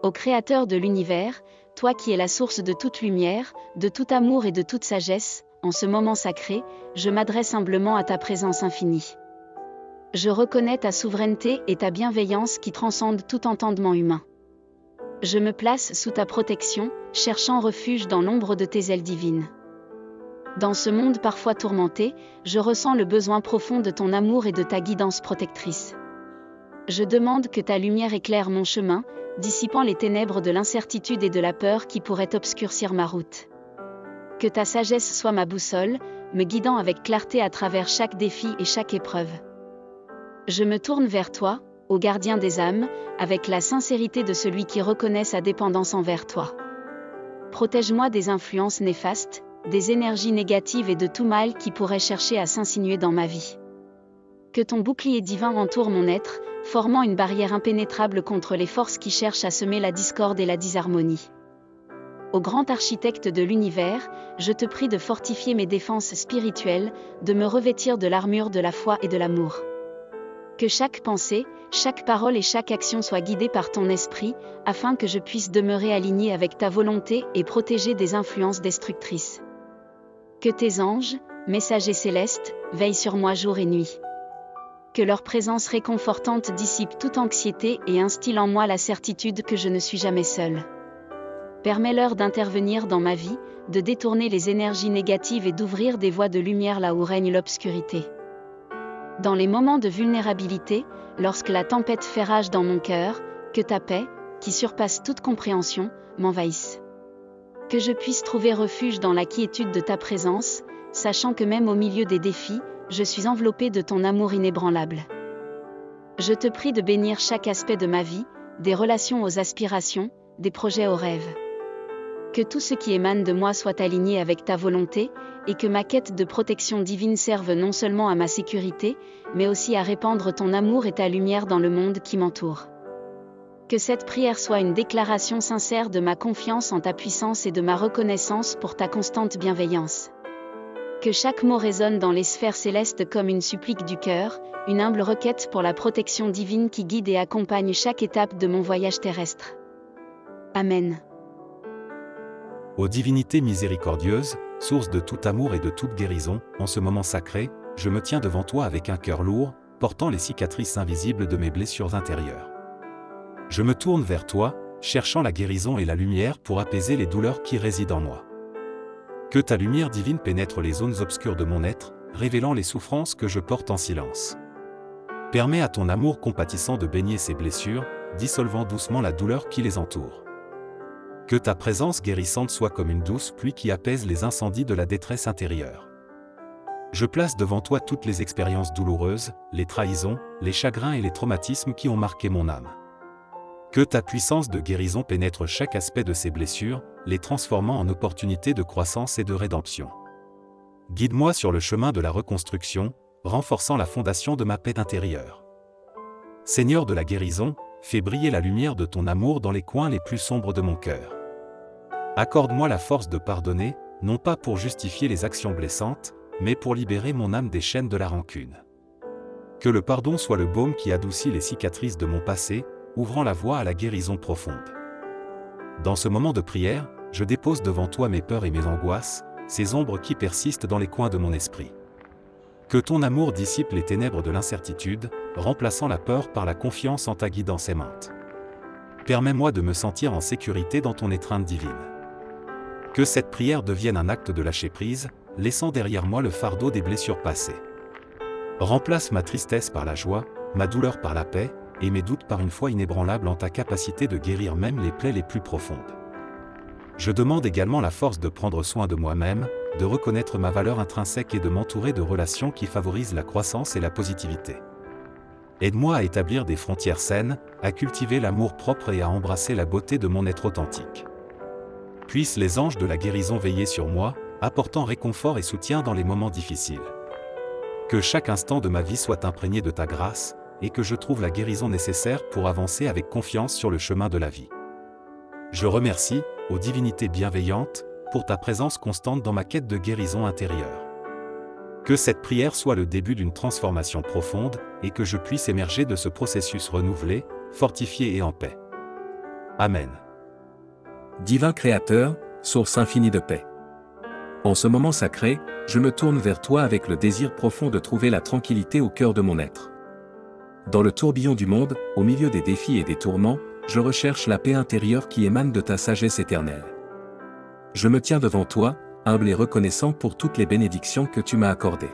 Ô Créateur de l'univers, toi qui es la source de toute lumière, de tout amour et de toute sagesse, en ce moment sacré, je m'adresse humblement à ta présence infinie. Je reconnais ta souveraineté et ta bienveillance qui transcendent tout entendement humain. Je me place sous ta protection, cherchant refuge dans l'ombre de tes ailes divines. Dans ce monde parfois tourmenté, je ressens le besoin profond de ton amour et de ta guidance protectrice. Je demande que ta lumière éclaire mon chemin, dissipant les ténèbres de l'incertitude et de la peur qui pourraient obscurcir ma route. Que ta sagesse soit ma boussole, me guidant avec clarté à travers chaque défi et chaque épreuve. Je me tourne vers toi, ô gardien des âmes, avec la sincérité de celui qui reconnaît sa dépendance envers toi. Protège-moi des influences néfastes, des énergies négatives et de tout mal qui pourrait chercher à s'insinuer dans ma vie. Que ton bouclier divin entoure mon être, formant une barrière impénétrable contre les forces qui cherchent à semer la discorde et la disharmonie. Ô grand architecte de l'univers, je te prie de fortifier mes défenses spirituelles, de me revêtir de l'armure de la foi et de l'amour. Que chaque pensée, chaque parole et chaque action soient guidées par ton esprit, afin que je puisse demeurer aligné avec ta volonté et protégé des influences destructrices. Que tes anges, messagers célestes, veillent sur moi jour et nuit. Que leur présence réconfortante dissipe toute anxiété et instille en moi la certitude que je ne suis jamais seul. Permets-leur d'intervenir dans ma vie, de détourner les énergies négatives et d'ouvrir des voies de lumière là où règne l'obscurité. Dans les moments de vulnérabilité, lorsque la tempête fait rage dans mon cœur, que ta paix, qui surpasse toute compréhension, m'envahisse. Que je puisse trouver refuge dans la quiétude de ta présence, sachant que même au milieu des défis, je suis enveloppé de ton amour inébranlable. Je te prie de bénir chaque aspect de ma vie, des relations aux aspirations, des projets aux rêves. Que tout ce qui émane de moi soit aligné avec ta volonté, et que ma quête de protection divine serve non seulement à ma sécurité, mais aussi à répandre ton amour et ta lumière dans le monde qui m'entoure. Que cette prière soit une déclaration sincère de ma confiance en ta puissance et de ma reconnaissance pour ta constante bienveillance. Que chaque mot résonne dans les sphères célestes comme une supplique du cœur, une humble requête pour la protection divine qui guide et accompagne chaque étape de mon voyage terrestre. Amen. Ô divinité miséricordieuse, source de tout amour et de toute guérison, en ce moment sacré, je me tiens devant toi avec un cœur lourd, portant les cicatrices invisibles de mes blessures intérieures. Je me tourne vers toi, cherchant la guérison et la lumière pour apaiser les douleurs qui résident en moi. Que ta lumière divine pénètre les zones obscures de mon être, révélant les souffrances que je porte en silence. Permets à ton amour compatissant de baigner ces blessures, dissolvant doucement la douleur qui les entoure. Que ta présence guérissante soit comme une douce pluie qui apaise les incendies de la détresse intérieure. Je place devant toi toutes les expériences douloureuses, les trahisons, les chagrins et les traumatismes qui ont marqué mon âme. Que ta puissance de guérison pénètre chaque aspect de ces blessures, les transformant en opportunités de croissance et de rédemption. Guide-moi sur le chemin de la reconstruction, renforçant la fondation de ma paix intérieure. Seigneur de la guérison, fais briller la lumière de ton amour dans les coins les plus sombres de mon cœur. Accorde-moi la force de pardonner, non pas pour justifier les actions blessantes, mais pour libérer mon âme des chaînes de la rancune. Que le pardon soit le baume qui adoucit les cicatrices de mon passé, ouvrant la voie à la guérison profonde. Dans ce moment de prière, je dépose devant toi mes peurs et mes angoisses, ces ombres qui persistent dans les coins de mon esprit. Que ton amour dissipe les ténèbres de l'incertitude, remplaçant la peur par la confiance en ta guidance aimante. Permets-moi de me sentir en sécurité dans ton étreinte divine. Que cette prière devienne un acte de lâcher-prise, laissant derrière moi le fardeau des blessures passées. Remplace ma tristesse par la joie, ma douleur par la paix, et mes doutes par une foi inébranlable en ta capacité de guérir même les plaies les plus profondes. Je demande également la force de prendre soin de moi-même, de reconnaître ma valeur intrinsèque et de m'entourer de relations qui favorisent la croissance et la positivité. Aide-moi à établir des frontières saines, à cultiver l'amour propre et à embrasser la beauté de mon être authentique. Puissent les anges de la guérison veiller sur moi, apportant réconfort et soutien dans les moments difficiles. Que chaque instant de ma vie soit imprégné de ta grâce, et que je trouve la guérison nécessaire pour avancer avec confiance sur le chemin de la vie. Je remercie, ô divinité bienveillante, pour ta présence constante dans ma quête de guérison intérieure. Que cette prière soit le début d'une transformation profonde, et que je puisse émerger de ce processus renouvelé, fortifié et en paix. Amen. Divin Créateur, source infinie de paix. En ce moment sacré, je me tourne vers toi avec le désir profond de trouver la tranquillité au cœur de mon être. Dans le tourbillon du monde, au milieu des défis et des tourments, je recherche la paix intérieure qui émane de ta sagesse éternelle. Je me tiens devant toi, humble et reconnaissant pour toutes les bénédictions que tu m'as accordées.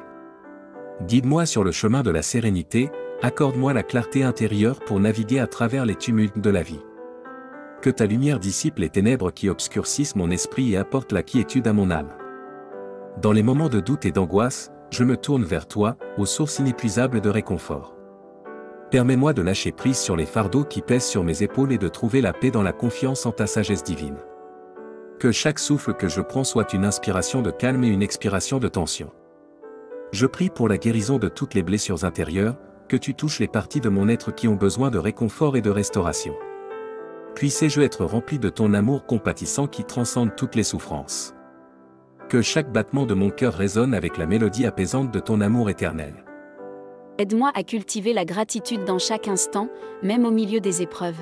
Guide-moi sur le chemin de la sérénité, accorde-moi la clarté intérieure pour naviguer à travers les tumultes de la vie. Que ta lumière dissipe les ténèbres qui obscurcissent mon esprit et apporte la quiétude à mon âme. Dans les moments de doute et d'angoisse, je me tourne vers toi, aux sources inépuisables de réconfort. Permets-moi de lâcher prise sur les fardeaux qui pèsent sur mes épaules et de trouver la paix dans la confiance en ta sagesse divine. Que chaque souffle que je prends soit une inspiration de calme et une expiration de tension. Je prie pour la guérison de toutes les blessures intérieures, que tu touches les parties de mon être qui ont besoin de réconfort et de restauration. Puissé-je être rempli de ton amour compatissant qui transcende toutes les souffrances. Que chaque battement de mon cœur résonne avec la mélodie apaisante de ton amour éternel. Aide-moi à cultiver la gratitude dans chaque instant, même au milieu des épreuves.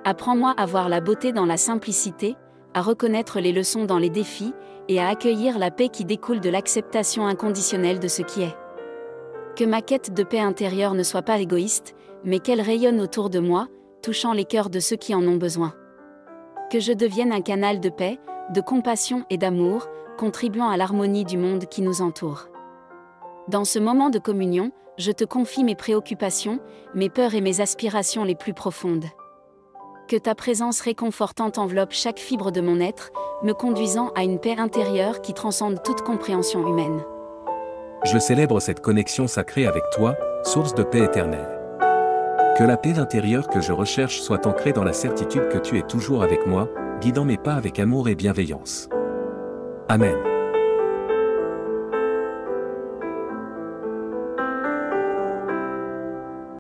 Apprends-moi à voir la beauté dans la simplicité, à reconnaître les leçons dans les défis, et à accueillir la paix qui découle de l'acceptation inconditionnelle de ce qui est. Que ma quête de paix intérieure ne soit pas égoïste, mais qu'elle rayonne autour de moi, touchant les cœurs de ceux qui en ont besoin. Que je devienne un canal de paix, de compassion et d'amour, contribuant à l'harmonie du monde qui nous entoure. Dans ce moment de communion, je te confie mes préoccupations, mes peurs et mes aspirations les plus profondes. Que ta présence réconfortante enveloppe chaque fibre de mon être, me conduisant à une paix intérieure qui transcende toute compréhension humaine. Je célèbre cette connexion sacrée avec toi, source de paix éternelle. Que la paix intérieure que je recherche soit ancrée dans la certitude que tu es toujours avec moi, guidant mes pas avec amour et bienveillance. Amen.